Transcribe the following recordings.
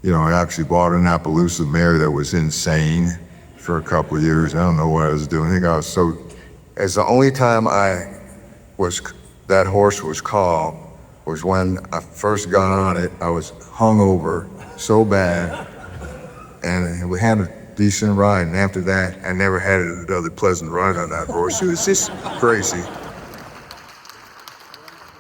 I actually bought an Appaloosa mare that was insane for a couple of years. I don't know what I was doing. I think I was so, it's the only time that horse was calm was when I first got on it. I was hungover so bad, and we had a decent ride, and after that, I never had another pleasant ride on that horse. It was just crazy.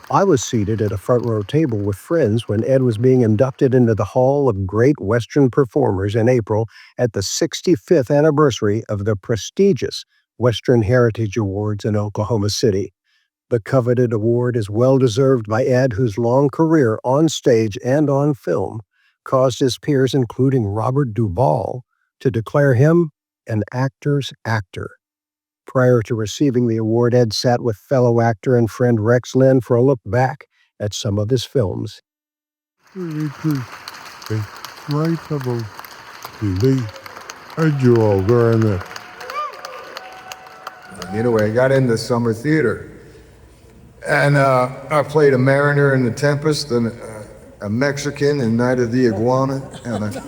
I was seated at a front row table with friends when Ed was being inducted into the Hall of Great Western Performers in April at the 65th anniversary of the prestigious Western Heritage Awards in Oklahoma City. The coveted award is well-deserved by Ed, whose long career on stage and on film caused his peers, including Robert Duvall, to declare him an actor's actor. Prior to receiving the award, Ed sat with fellow actor and friend Rex Linn for a look back at some of his films. Anyway, I got into summer theater. And I played a mariner in The Tempest, and a Mexican in Night of the Iguana, and a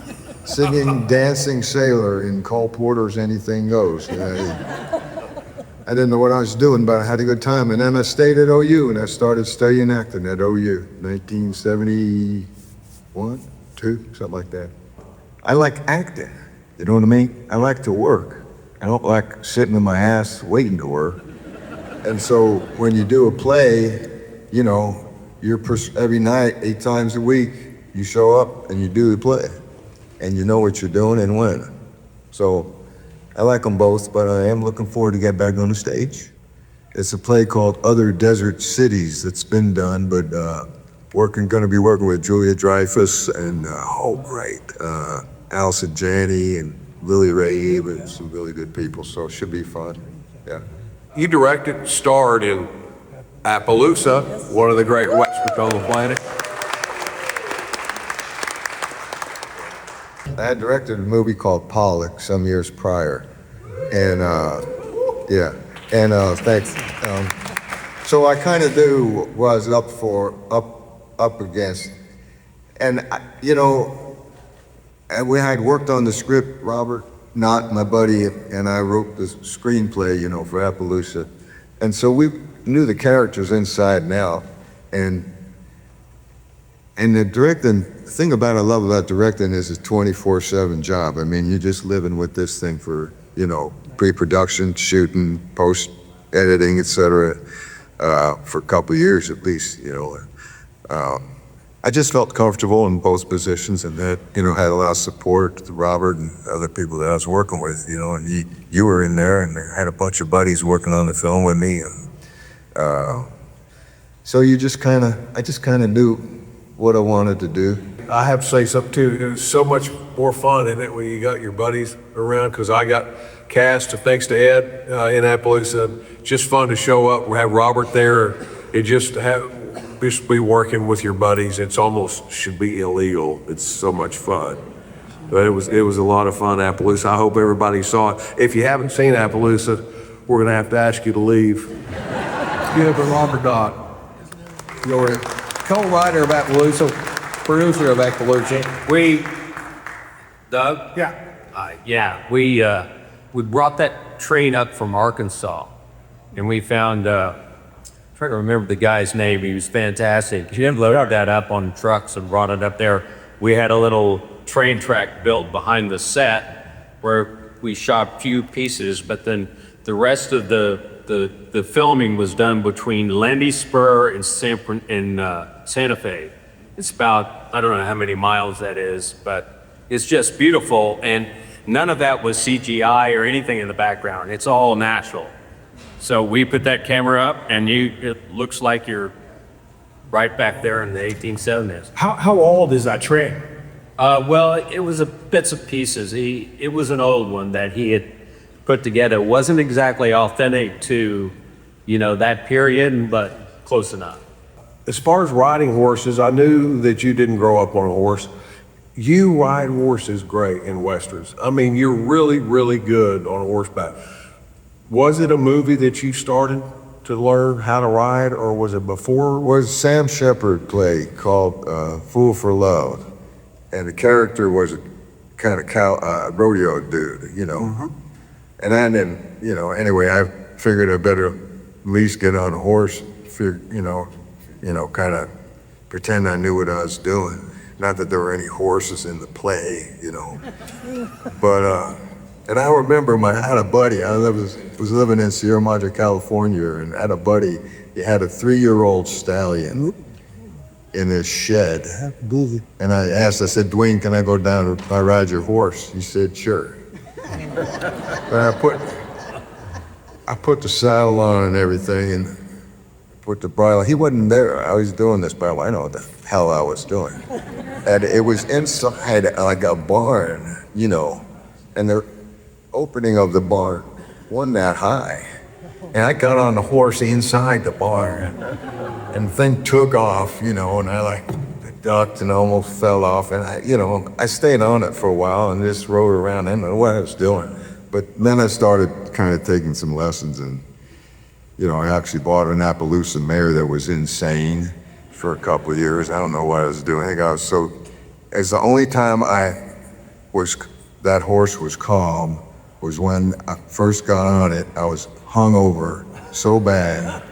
singing, dancing sailor in Cole Porter's Anything Goes. I didn't know what I was doing, but I had a good time. And then I stayed at OU, and I started studying acting at OU, 1971, 2, something like that. I like acting, you know what I mean? I like to work. I don't like sitting in my ass waiting to work. And so when you do a play, every night, 8 times a week, you show up and you do the play. And you know what you're doing and when. So I like them both, but I am looking forward to get back on the stage. It's a play called Other Desert Cities that's been done, but gonna be working with Julia Dreyfus and Allison Janney and Lily Rabe and some really good people, so it should be fun, yeah. You directed, starred in Appaloosa, one of the great westerns on the planet. I had directed a movie called Pollock some years prior, and thanks. So I kind of knew what I was up against, and and we had worked on the script. Robert Knott, my buddy, and I wrote the screenplay, for Appaloosa, and so we knew the characters inside and out, and the directing. The thing I love about directing is a 24/7 job. I mean, you're just living with this thing for, pre-production, shooting, post-editing, etc. For a couple of years at least, I just felt comfortable in both positions, and that, had a lot of support with Robert and other people that I was working with, and you were in there, and I had a bunch of buddies working on the film with me. And so I just kind of knew what I wanted to do. I have to say something too. It was so much more fun in it when you got your buddies around, because I got cast thanks to Ed in Appaloosa. Just fun to show up. We have Robert there. It just be working with your buddies. It's almost should be illegal. It's so much fun. But it was a lot of fun, Appaloosa. I hope everybody saw it. If you haven't seen Appaloosa, we're gonna have to ask you to leave. Yeah, but Robert Knott, you're a co-writer of Appaloosa, producer of Appaloosa. Doug? Yeah. We brought that train up from Arkansas, and we found, I'm trying to remember the guy's name. He was fantastic. He loaded that up on trucks and brought it up there. We had a little train track built behind the set where we shot a few pieces, but then the rest of the filming was done between Landy Spur and Santa Fe. It's about, I don't know how many miles that is, but it's just beautiful, and none of that was CGI or anything in the background. It's all natural. So we put that camera up, and it looks like you're right back there in the 1870s. How old is that train? Well, it was bits and pieces. It was an old one that he had put together. It wasn't exactly authentic to, that period, but close enough. As far as riding horses, I knew that you didn't grow up on a horse. You ride horses great in westerns. I mean, you're really, really good on horseback. Was it a movie that you started to learn how to ride, or was it before? It was Sam Shepard play called Fool for Love. and the character was a kind of rodeo dude, you know. And I didn't, you know, anyway, I figured I better at least get on a horse, you know, kind of pretend I knew what I was doing. Not that there were any horses in the play, you know. But, and I remember I had a buddy, I was living in Sierra Madre, California, and I had a buddy, he had a 3-year-old stallion in his shed. And I said, Dwayne, can I go down and ride your horse? He said, sure. And I put the saddle on and everything, and put the bridle. He wasn't there. I was doing this, but I know what the hell I was doing. And it was inside like a barn, you know, and the opening of the barn wasn't that high. And I got on the horse inside the barn, and the thing took off, you know, and I like ducked and almost fell off. And I stayed on it for a while and just rode around. I didn't know what I was doing. But then I started kind of taking some lessons, and, you know, I actually bought an Appaloosa mare that was insane for a couple of years. I don't know what I was doing. I think it's the only time that horse was calm was when I first got on it. I was hungover so bad,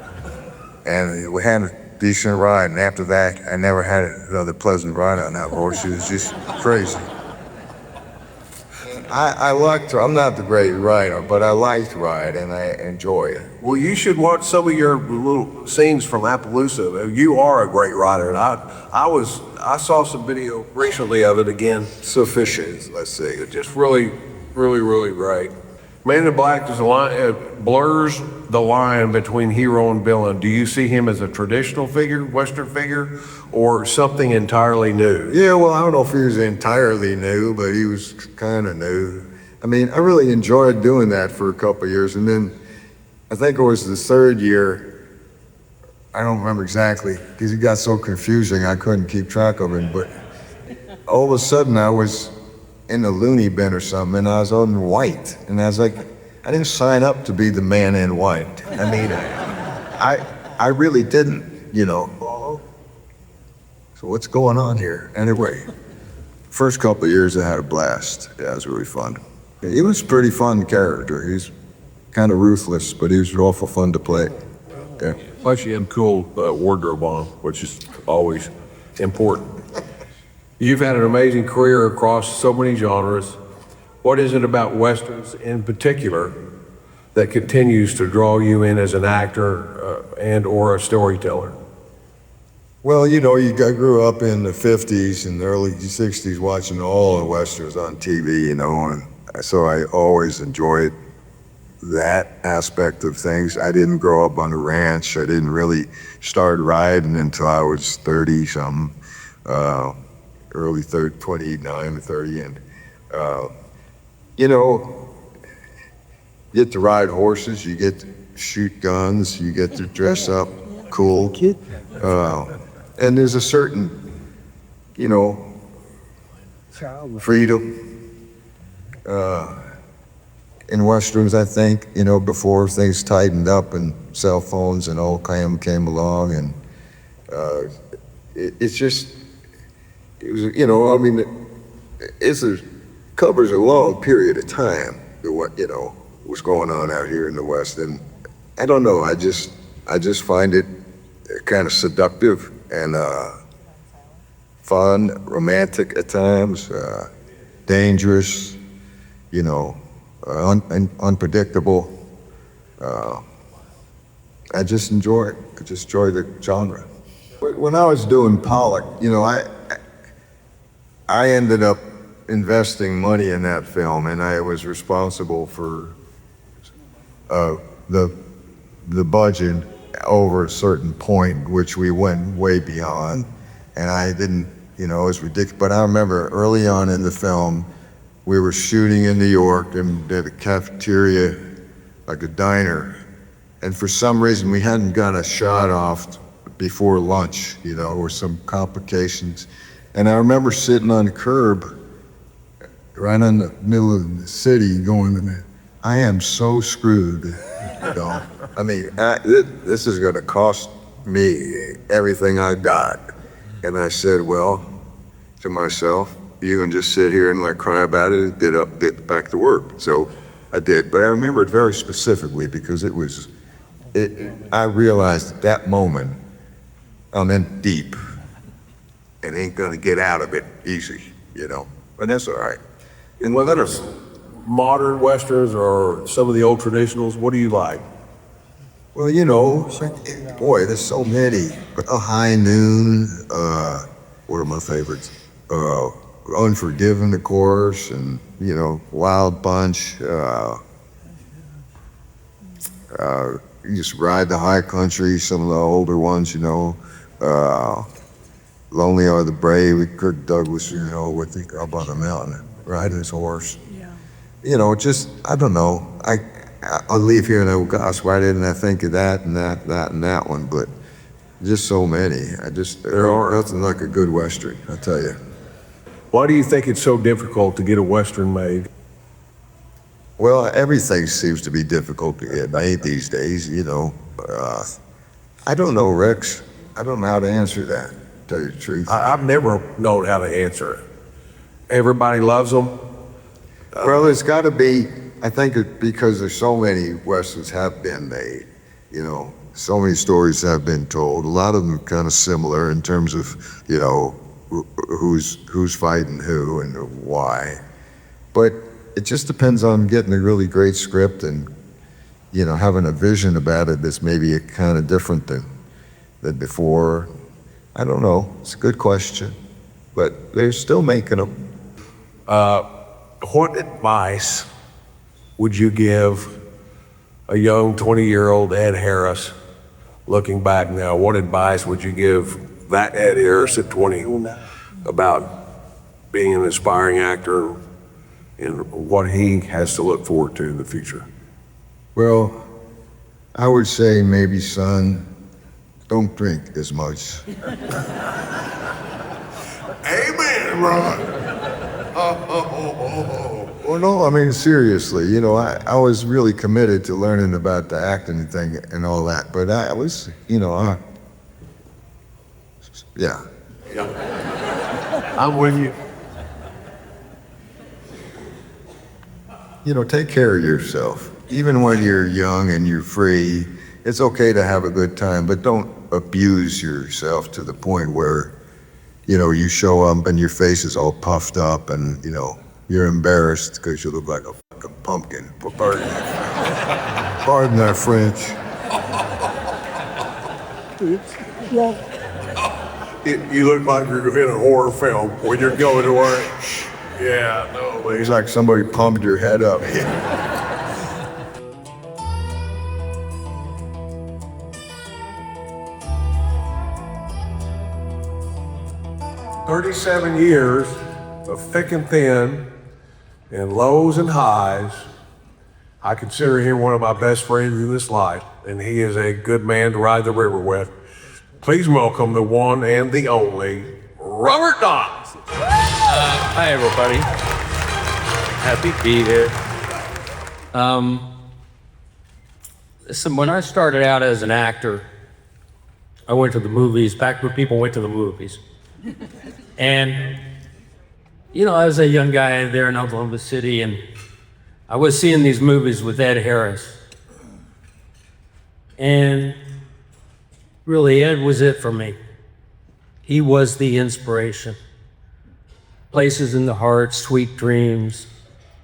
and we had a decent ride, and after that, I never had another pleasant ride on that horse. It was just crazy. I liked her. I'm not the great rider, but I liked to ride, and I enjoy it. Well, you should watch some of your little scenes from Appaloosa. You are a great rider, and I saw some video recently of it again. Sufficient, let's say. It's just really, really, really great. Man in Black is blurs the line between hero and villain. Do you see him as a traditional figure, Western figure, or something entirely new? Yeah, well, I don't know if he was entirely new, but he was kind of new. I mean, I really enjoyed doing that for a couple of years, and then I think it was the third year, I don't remember exactly, because it got so confusing I couldn't keep track of it, but all of a sudden I was in the loony bin or something, and I was on white, and I was like, I didn't sign up to be the man in white. I mean, I really didn't, you know. So what's going on here? Anyway, first couple of years I had a blast. Yeah, it was really fun. He was a pretty fun character. He's kind of ruthless, but he was awful fun to play. Yeah. Plus you had cool wardrobe on, which is always important. You've had an amazing career across so many genres. What is it about Westerns in particular that continues to draw you in as an actor and or a storyteller? Well, you know, I grew up in the 50s and the early 60s watching all the Westerns on TV, you know, and so I always enjoyed that aspect of things. I didn't grow up on a ranch. I didn't really start riding until I was 30-something. Early 29 or 30, and you know, you get to ride horses, you get to shoot guns, you get to dress up cool, and there's a certain, you know, freedom in Westerns, I think, you know, before things tightened up and cell phones and all came along, and it's just, it was, you know, I mean, covers a long period of time, what, you know, what's going on out here in the West. And I don't know, I just find it kind of seductive and fun, romantic at times, dangerous, you know, unpredictable. I just enjoy it. I just enjoy the genre. When I was doing Pollock, you know, I ended up investing money in that film, and I was responsible for the budget over a certain point, which we went way beyond. And I didn't, you know, it was ridiculous. But I remember early on in the film, we were shooting in New York and at a cafeteria, like a diner. And for some reason, we hadn't got a shot off before lunch, you know, or some complications. And I remember sitting on the curb, right in the middle of the city, going, I am so screwed, you know. I mean, this is gonna cost me everything I got. And I said, well, to myself, you can just sit here and like cry about it and get back to work. So I did, but I remember it very specifically because I realized at that moment I'm in deep and ain't gonna get out of it easy, but that's all right. And whether it's modern westerns or some of the old traditionals, what do you like? Well, boy, there's so many. High Noon, what are my favorites? Unforgiven, of course, and, Wild Bunch. You just Ride the High Country, some of the older ones, Lonely Are the Brave with Kirk Douglas, with the Up on the Mountain, riding his horse. Yeah. Just, I don't know. I'll leave here and I go, gosh, why didn't I think of that and that one? But just so many. There are nothing like a good Western, I tell you. Why do you think it's so difficult to get a Western made? Well, everything seems to be difficult to get made these days, I don't know, Rex. I don't know how to answer that, to tell you the truth. I've never known how to answer it. Everybody loves them. Well, it's got to be, I think because there's so many Westerns have been made, so many stories have been told. A lot of them kind of similar in terms of, who's fighting who and why. But it just depends on getting a really great script and, having a vision about it that's maybe kind of different than before. I don't know. It's a good question. But they're still making them. What advice would you give a young 20-year-old Ed Harris looking back now? What advice would you give that Ed Harris at 20 about being an aspiring actor and what he has to look forward to in the future? Well, I would say maybe, son, don't drink as much. Amen, Ron. Well, no, I mean, seriously, I was really committed to learning about the acting thing and all that, but I was, yeah. I'm with you. Take care of yourself. Even when you're young and you're free, it's okay to have a good time, but don't abuse yourself to the point where, you show up and your face is all puffed up and, you're embarrassed because you look like a fucking pumpkin. Pardon our French. You look like you're in a horror film when you're going to work. Yeah, no. It's like somebody pumped your head up. 37 years of thick and thin and lows and highs. I consider him one of my best friends in this life, and he is a good man to ride the river with. Please welcome the one and the only Robert Knott. Hi, everybody. Happy to be here. Listen, when I started out as an actor, I went to the movies, back when people went to the movies. And, I was a young guy there in Oklahoma City, and I was seeing these movies with Ed Harris. And really, Ed was it for me. He was the inspiration. Places in the Heart, Sweet Dreams,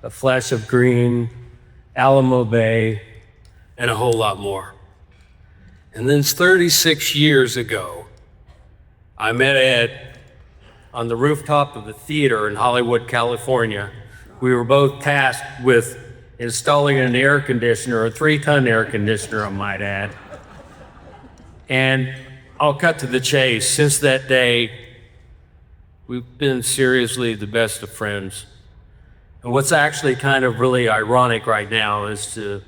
A Flash of Green, Alamo Bay, and a whole lot more. And then 36 years ago, I met Ed on the rooftop of a theater in Hollywood, California. We were both tasked with installing an air conditioner, a 3-ton air conditioner, I might add. And I'll cut to the chase. Since that day, we've been seriously the best of friends. And what's actually kind of really ironic right now is to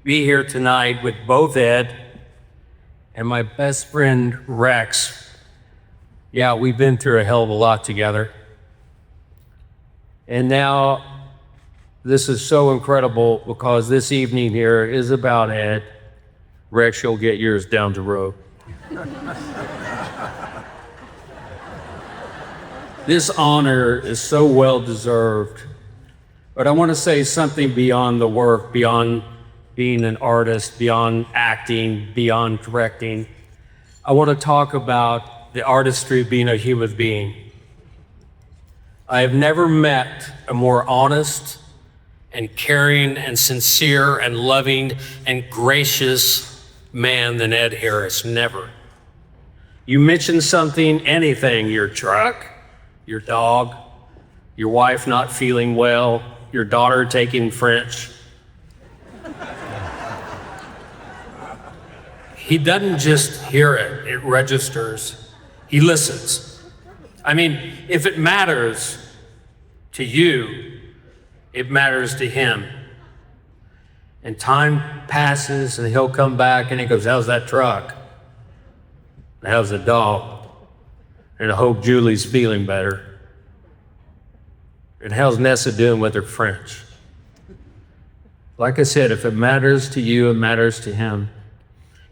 be here tonight with both Ed and my best friend, Rex. Yeah, we've been through a hell of a lot together. And now, this is so incredible because this evening here is about Ed. Rex, you'll get yours down the road. This honor is so well deserved, but I want to say something beyond the work, beyond being an artist, beyond acting, beyond directing. I want to talk about the artistry of being a human being. I have never met a more honest and caring and sincere and loving and gracious man than Ed Harris, never. You mention something, anything, your truck, your dog, your wife not feeling well, your daughter taking French. He doesn't just hear it, it registers. He listens. I mean, if it matters to you, it matters to him. And time passes and he'll come back and he goes, how's that truck? And how's the dog? And I hope Julie's feeling better. And how's Nessa doing with her French? Like I said, if it matters to you, it matters to him.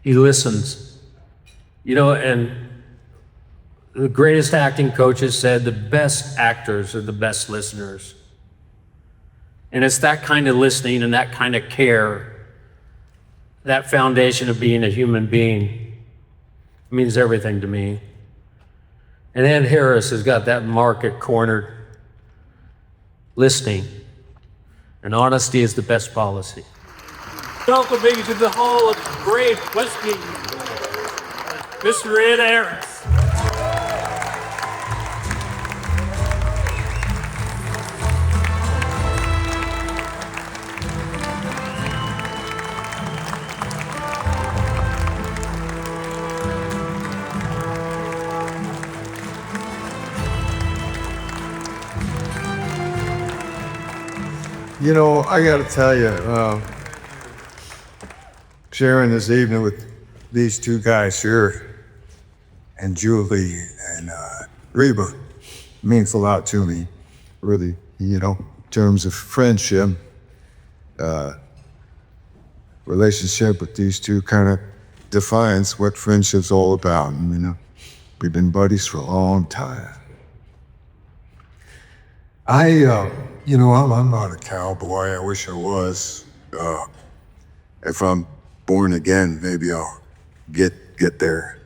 He listens. You know, and the greatest acting coaches said the best actors are the best listeners. And it's that kind of listening and that kind of care, that foundation of being a human being, means everything to me. And Ed Harris has got that market cornered. Listening and honesty is the best policy. Welcoming to the Hall of Great Whiskey, Mr. Ed Harris. You know, I got to tell you, sharing this evening with these two guys here, and Julie and Reba, means a lot to me, really, you know, in terms of friendship. Relationship with these two kind of defines what friendship's all about. And, you know, we've been buddies for a long time. You know, I'm not a cowboy. I wish I was. If I'm born again, maybe I'll get there.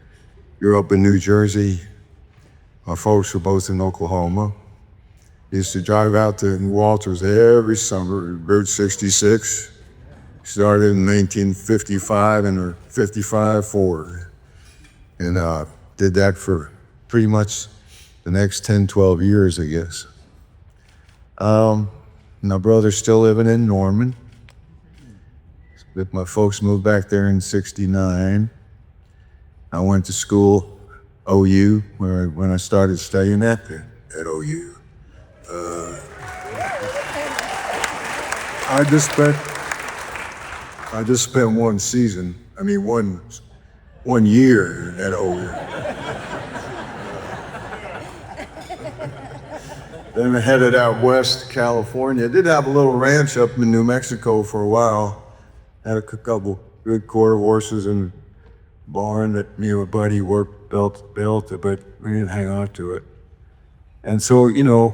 Grew up in New Jersey. My folks were both in Oklahoma. Used to drive out to Walters every summer, Route 66. Started in 1955 in a 55 Ford. And did that for pretty much the next 10, 12 years, I guess. My brother's still living in Norman. My folks moved back there in '69. I went to school, OU, when I started studying at OU. I just spent one season. I mean, one year at OU. Then I headed out west to California. Did have a little ranch up in New Mexico for a while. Had a couple good quarter horses and a barn that me and my buddy built, but we didn't hang on to it. And so, you know,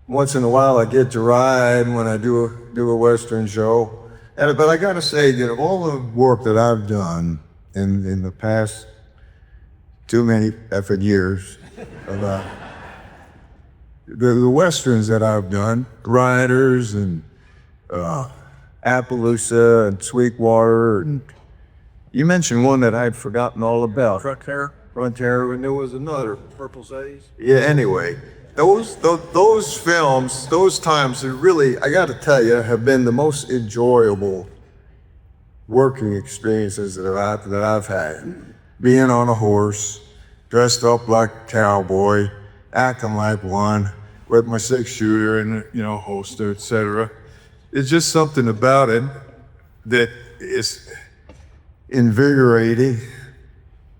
once in a while I get to ride when I do a Western show. But I gotta say, you know, all the work that I've done in the past too many effing years of the Westerns that I've done, Riders and Appaloosa and Sweetwater. And you mentioned one that I'd forgotten all about. Frontier, and there was another. Purple Haze. Yeah, anyway, those films, those times are really, I gotta tell you, have been the most enjoyable working experiences that I've had. Being on a horse, dressed up like a cowboy, acting like one, with my 6-shooter and, you know, holster, etc. It's just something about it that is invigorating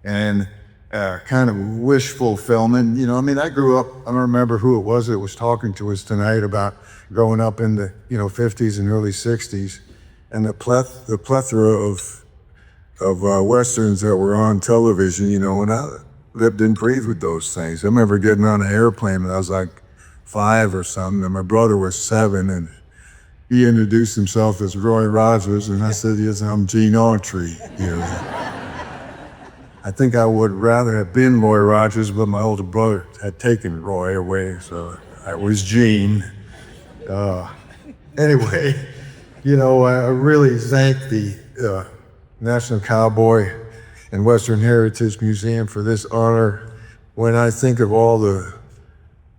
and kind of wish fulfillment. You know, I mean, I grew up, I don't remember who it was that was talking to us tonight about growing up in the, you know, 50s and early 60s, and the plethora of Westerns that were on television, you know, and lived and breathed with those things. I remember getting on an airplane when I was like 5 or something, and my brother was 7, and he introduced himself as Roy Rogers, and I said, yes, I'm Gene Autry. You know. I think I would rather have been Roy Rogers, but my older brother had taken Roy away, so I was Gene. Anyway, you know, I really thank the National Cowboy and Western Heritage Museum for this honor. When I think of all the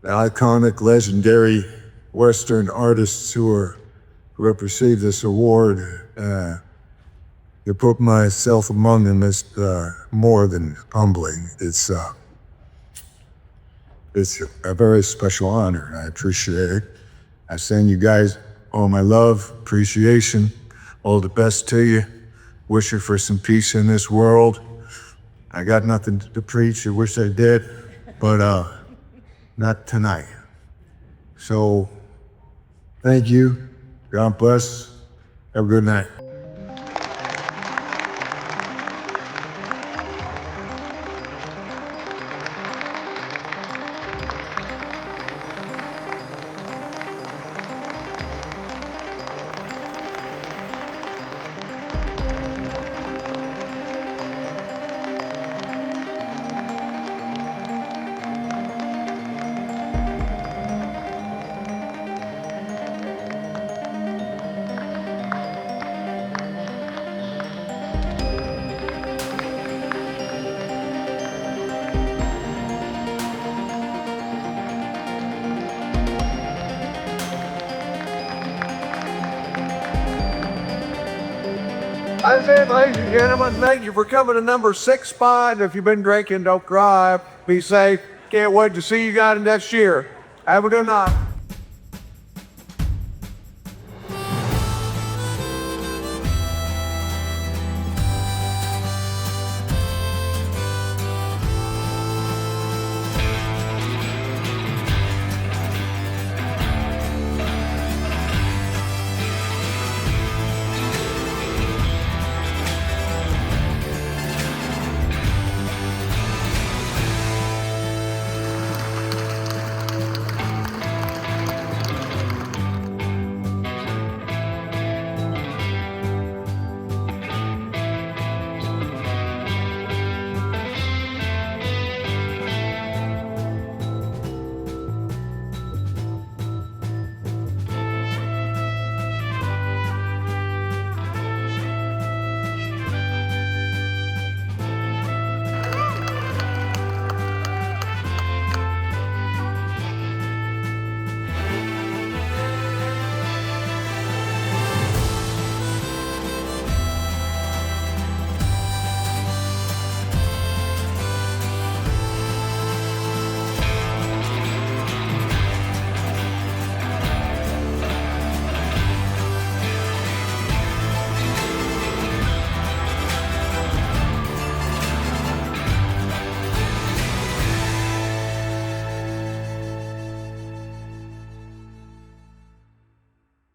iconic, legendary Western artists who have received this award, to put myself among them is more than humbling. It's a very special honor, and I appreciate it. I send you guys all my love, appreciation, all the best to you. Wish you for some peace in this world. I got nothing to preach. I wish I did, but not tonight. So, thank you. God bless. Have a good night. I said, ladies and gentlemen, thank you for coming to number 6 spot. If you've been drinking, don't cry. Be safe. Can't wait to see you guys next year. Have a good night.